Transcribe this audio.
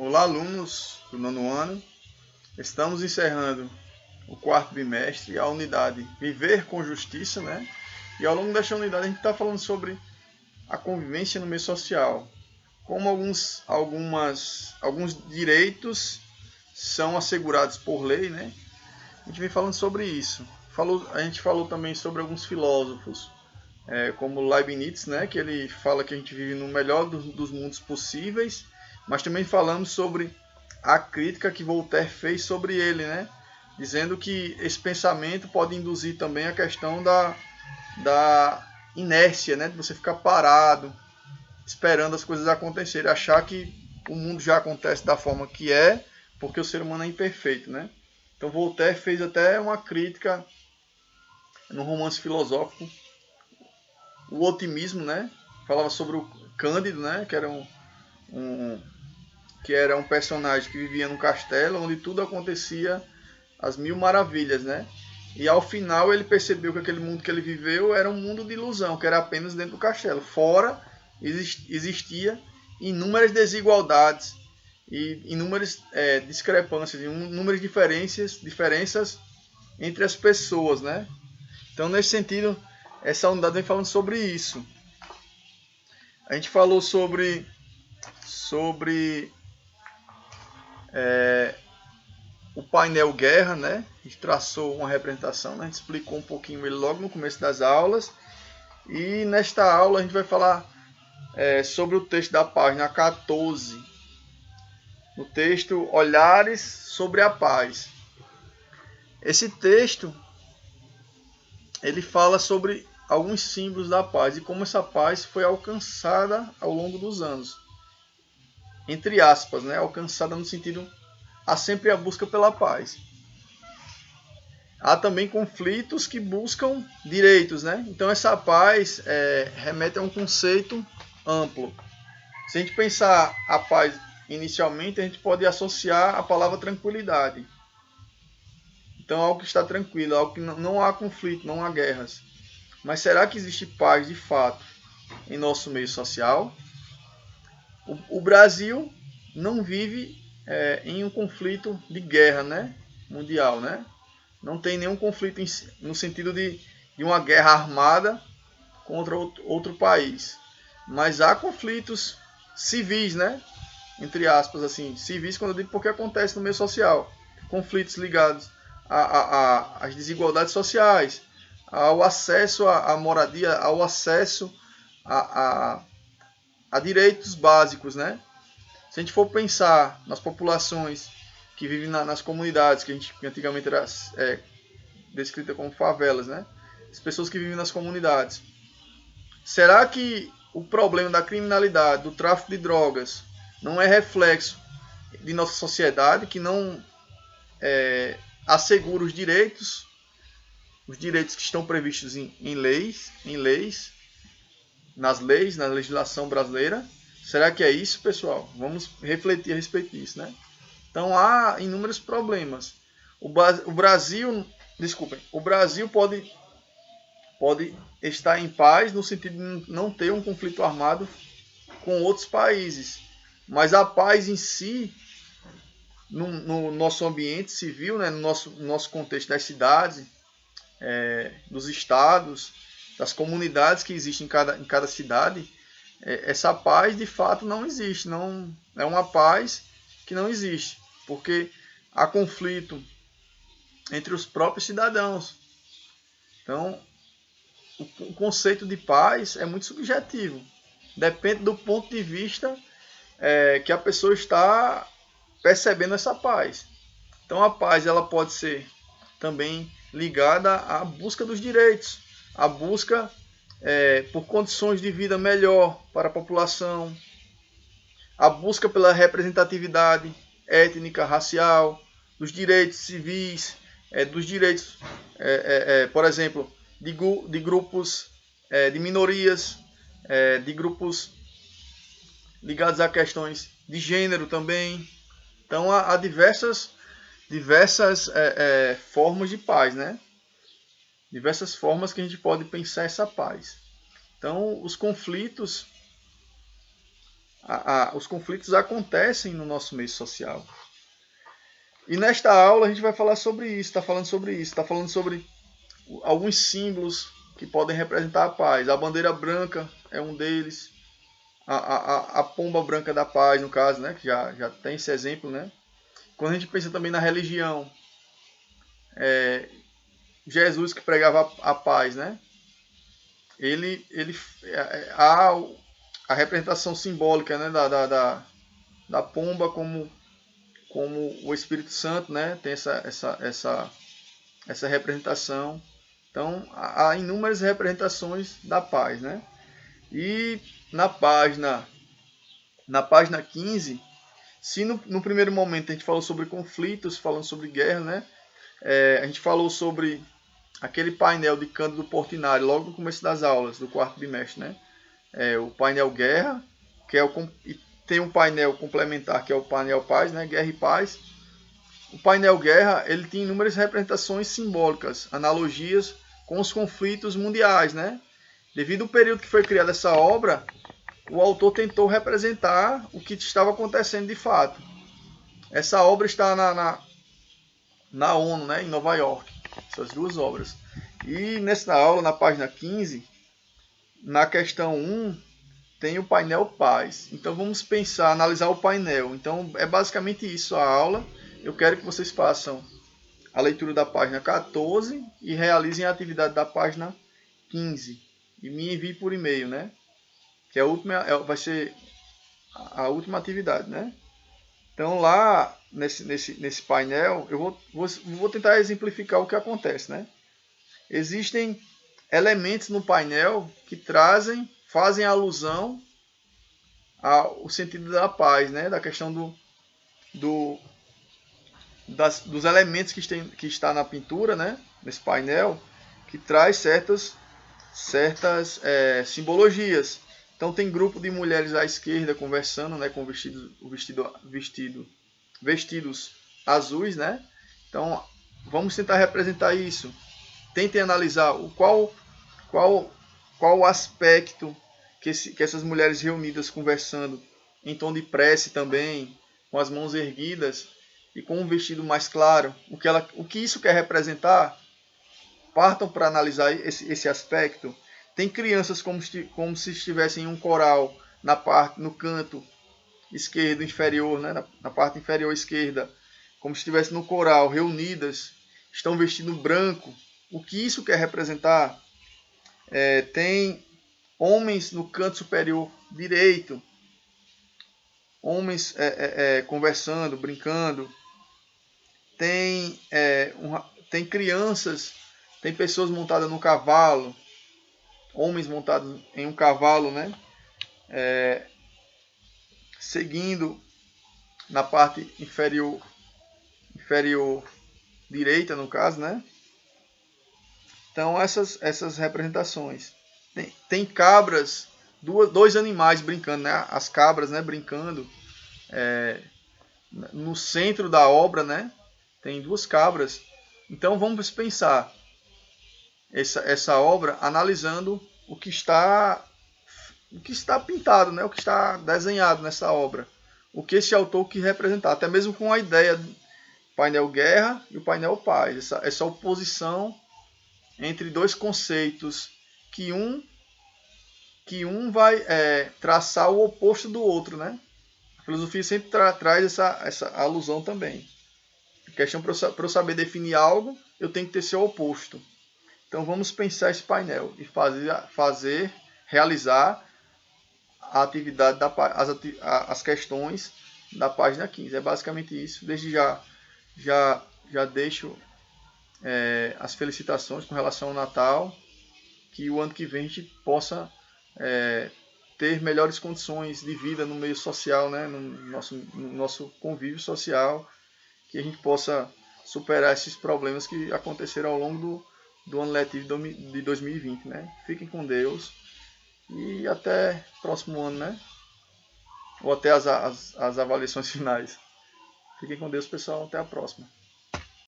Olá, alunos do nono ano. Estamos encerrando o quarto bimestre, a unidade Viver com Justiça, né? E ao longo desta unidade a gente está falando sobre a convivência no meio social, como alguns direitos são assegurados por lei, né? A gente vem falando sobre isso. A gente falou também sobre alguns filósofos, como Leibniz, né? Que ele fala que a gente vive no melhor dos mundos possíveis, mas também falamos sobre a crítica que Voltaire fez sobre ele, né? Dizendo que esse pensamento pode induzir também a questão da inércia, né? De você ficar parado, esperando as coisas acontecerem, achar que o mundo já acontece da forma que é, porque o ser humano é imperfeito, né? Então Voltaire fez até uma crítica no romance filosófico, o otimismo, né? Falava sobre o Cândido, né? Que era um personagem que vivia num castelo onde tudo acontecia às mil maravilhas, né? E ao final ele percebeu que aquele mundo que ele viveu era um mundo de ilusão, que era apenas dentro do castelo. Fora existia inúmeras desigualdades e inúmeras discrepâncias, inúmeras diferenças entre as pessoas, né? Então, nesse sentido, essa unidade vem falando sobre isso. A gente falou sobre o painel guerra, né? A gente traçou uma representação, né? A gente explicou um pouquinho ele logo no começo das aulas. E nesta aula a gente vai falar sobre o texto da página 14. No texto Olhares sobre a Paz. Esse texto ele fala sobre alguns símbolos da paz e como essa paz foi alcançada ao longo dos anos. Entre aspas, né? Alcançada no sentido, há sempre a busca pela paz. Há também conflitos que buscam direitos, né? Então essa paz remete a um conceito amplo. Se a gente pensar a paz inicialmente, a gente pode associar a palavra tranquilidade. Então algo que está tranquilo, algo que não há conflito, não há guerras. Mas será que existe paz de fato em nosso meio social? O Brasil não vive em um conflito de guerra, né? Mundial, né? Não tem nenhum conflito no sentido de uma guerra armada contra outro país. Mas há conflitos civis, né? Entre aspas, assim, civis, quando eu digo porque acontece no meio social. Conflitos ligados às desigualdades sociais, ao acesso à moradia, ao acesso a direitos básicos, né? Se a gente for pensar nas populações que vivem nas comunidades, que antigamente era descrita como favelas, né? As pessoas que vivem nas comunidades. Será que o problema da criminalidade, do tráfico de drogas, não é reflexo de nossa sociedade que não assegura os direitos que estão previstos em leis, na legislação brasileira? Será que é isso, pessoal? Vamos refletir a respeito disso, né? Então há inúmeros problemas. O Brasil pode estar em paz no sentido de não ter um conflito armado com outros países. Mas a paz em si, no nosso ambiente civil, né, no nosso contexto das cidades, dos estados, das comunidades que existem em cada cidade, essa paz de fato não existe. Não, é uma paz que não existe. Porque há conflito entre os próprios cidadãos. Então, o conceito de paz é muito subjetivo. Depende do ponto de vista que a pessoa está percebendo essa paz. Então a paz ela pode ser também ligada à busca dos direitos, à busca por condições de vida melhor para a população, a busca pela representatividade étnica, racial, dos direitos civis, dos direitos, por exemplo, de grupos, de minorias, de grupos ligados a questões de gênero também. Então há diversas formas de paz, né? Diversas formas que a gente pode pensar essa paz. Então os conflitos os conflitos acontecem no nosso meio social. E nesta aula a gente vai falar sobre isso, está falando sobre alguns símbolos que podem representar a paz. A bandeira branca é um deles, a pomba branca da paz, no caso, né, que já tem esse exemplo, né? Quando a gente pensa também na religião, Jesus que pregava a paz, né? A representação simbólica, né, da pomba como o Espírito Santo, né, tem essa representação. Então, há inúmeras representações da paz, né? E na página 15, se no primeiro momento a gente falou sobre conflitos, falando sobre guerra, né? A gente falou sobre aquele painel de Cândido Portinari, logo no começo das aulas, do quarto bimestre, né? O painel guerra, e tem um painel complementar, que é o painel paz, né? Guerra e paz. O painel guerra, ele tem inúmeras representações simbólicas, analogias com os conflitos mundiais, né? Devido ao período que foi criada essa obra, o autor tentou representar o que estava acontecendo de fato. Essa obra está na ONU, né, em Nova York, essas duas obras. E nessa aula, na página 15, na questão 1, tem o painel paz. Então vamos analisar o painel. Então é basicamente isso a aula. Eu quero que vocês façam a leitura da página 14 e realizem a atividade da página 15. E me envie por e-mail, né? Que vai ser a última atividade, né? Então lá nesse painel eu vou tentar exemplificar o que acontece, né? Existem elementos no painel que fazem alusão ao sentido da paz, né? Da questão dos elementos que está na pintura, né? Nesse painel, que traz certas simbologias. Então tem grupo de mulheres à esquerda conversando, né, com vestidos azuis, né? Então vamos tentar representar isso. Tentem analisar qual o aspecto que essas mulheres reunidas conversando em tom de prece também, com as mãos erguidas e com um vestido mais claro, o que isso quer representar. Partam para analisar esse aspecto. Tem crianças como se estivessem em um coral no canto esquerdo inferior, né? na parte inferior esquerda, como se estivessem no coral, reunidas, estão vestindo branco. O que isso quer representar? Tem homens no canto superior direito, homens conversando, brincando. Tem crianças, tem pessoas montadas no cavalo, homens montados em um cavalo, né? Seguindo na parte inferior direita, no caso, né? Então essas representações. Tem cabras, dois animais brincando, né? As cabras, né, brincando. No centro da obra, né? Tem duas cabras. Então vamos pensar essa obra analisando o que está pintado, né? O que está desenhado nessa obra. O que esse autor quis representar, até mesmo com a ideia do painel guerra e o painel paz. Essa oposição entre dois conceitos que um vai traçar o oposto do outro, né? A filosofia sempre traz essa alusão também. A questão para eu saber definir algo, eu tenho que ter seu oposto. Então vamos pensar esse painel e realizar a atividade as questões da página 15. É basicamente isso. Desde já deixo as felicitações com relação ao Natal, que o ano que vem a gente possa ter melhores condições de vida no meio social, né? no nosso convívio social, que a gente possa superar esses problemas que aconteceram ao longo do ano letivo de 2020, né? Fiquem com Deus e até próximo ano, né? Ou até as avaliações finais. Fiquem com Deus, pessoal. Até a próxima.